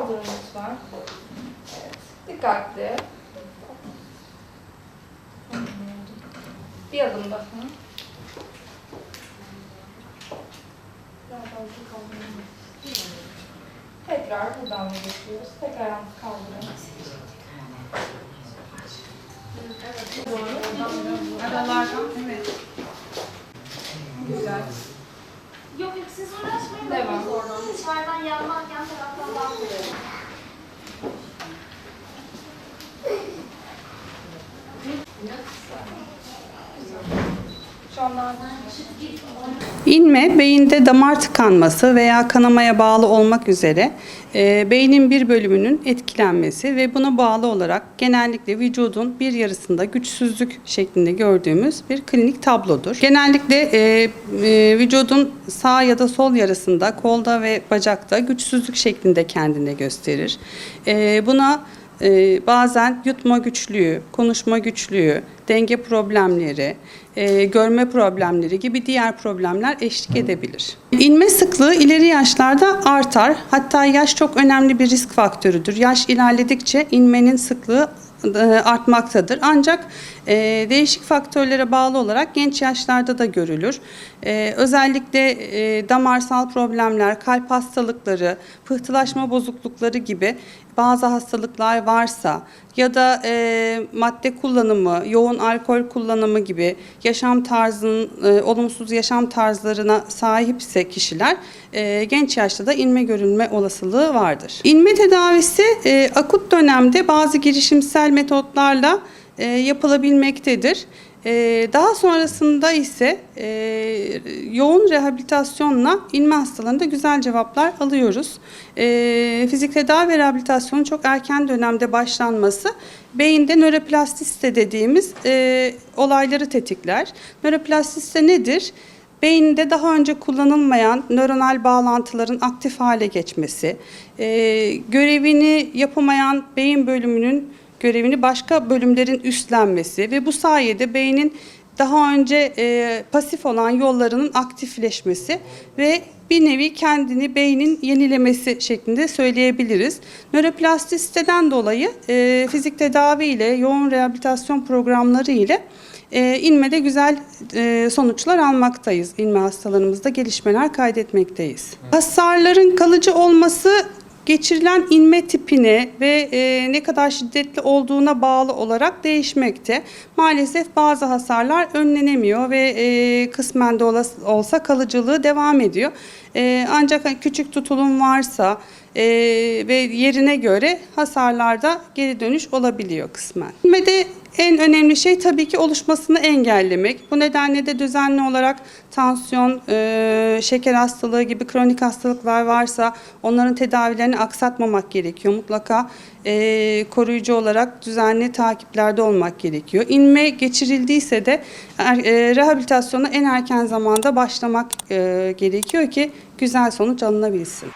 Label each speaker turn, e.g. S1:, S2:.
S1: Kaldırın lütfen. Evet. Dikkatli. Bir adım daha. Tekrar buradan da geçiyoruz. Tekrar kaldırın.
S2: Aralardan, evet. Güzel.
S3: Yok siz uğraşmayın.
S1: Devam.
S3: Oradan. Dışarıdan yan taraftan daha kolay.
S1: Şu anda
S2: İnme, beyinde damar tıkanması veya kanamaya bağlı olmak üzere beynin bir bölümünün etkilenmesi ve buna bağlı olarak genellikle vücudun bir yarısında güçsüzlük şeklinde gördüğümüz bir klinik tablodur. Genellikle vücudun sağ ya da sol yarısında, kolda ve bacakta güçsüzlük şeklinde kendini gösterir. Buna bazen yutma güçlüğü, konuşma güçlüğü, denge problemleri, görme problemleri gibi diğer problemler eşlik edebilir. İnme sıklığı ileri yaşlarda artar. Hatta yaş çok önemli bir risk faktörüdür. Yaş ilerledikçe inmenin sıklığı artmaktadır. Ancak değişik faktörlere bağlı olarak genç yaşlarda da görülür. Özellikle damarsal problemler, kalp hastalıkları, pıhtılaşma bozuklukları gibi bazı hastalıklar varsa ya da madde kullanımı, yoğun alkol kullanımı gibi yaşam tarzının olumsuz yaşam tarzlarına sahipse kişiler genç yaşta da inme görülme olasılığı vardır. İnme tedavisi akut dönemde bazı girişimsel metotlarla yapılabilmektedir. Daha sonrasında ise yoğun rehabilitasyonla inme hastalarında güzel cevaplar alıyoruz. Fizik tedavi ve rehabilitasyonun çok erken dönemde başlanması beyinde nöroplastisite dediğimiz olayları tetikler. Nöroplastisite nedir? Beyinde daha önce kullanılmayan nöronal bağlantıların aktif hale geçmesi, görevini yapamayan beyin bölümünün görevini başka bölümlerin üstlenmesi ve bu sayede beynin daha önce pasif olan yollarının aktifleşmesi ve bir nevi kendini beynin yenilemesi şeklinde söyleyebiliriz. Nöroplastisiteden dolayı fizik tedavi ile yoğun rehabilitasyon programları ile inmede güzel sonuçlar almaktayız. İnme hastalarımızda gelişmeler kaydetmekteyiz. Hasarların kalıcı olması geçirilen inme tipine ve ne kadar şiddetli olduğuna bağlı olarak değişmekte. Maalesef bazı hasarlar önlenemiyor ve kısmen de olsa kalıcılığı devam ediyor. Ancak küçük tutulum varsa ve yerine göre hasarlarda geri dönüş olabiliyor kısmen. İnmede en önemli şey tabii ki oluşmasını engellemek. Bu nedenle de düzenli olarak tansiyon, şeker hastalığı gibi kronik hastalıklar varsa onların tedavilerini aksatmamak gerekiyor. Mutlaka koruyucu olarak düzenli takiplerde olmak gerekiyor. İnme geçirildiyse de rehabilitasyona en erken zamanda başlamak gerekiyor ki güzel sonuç alınabilsin.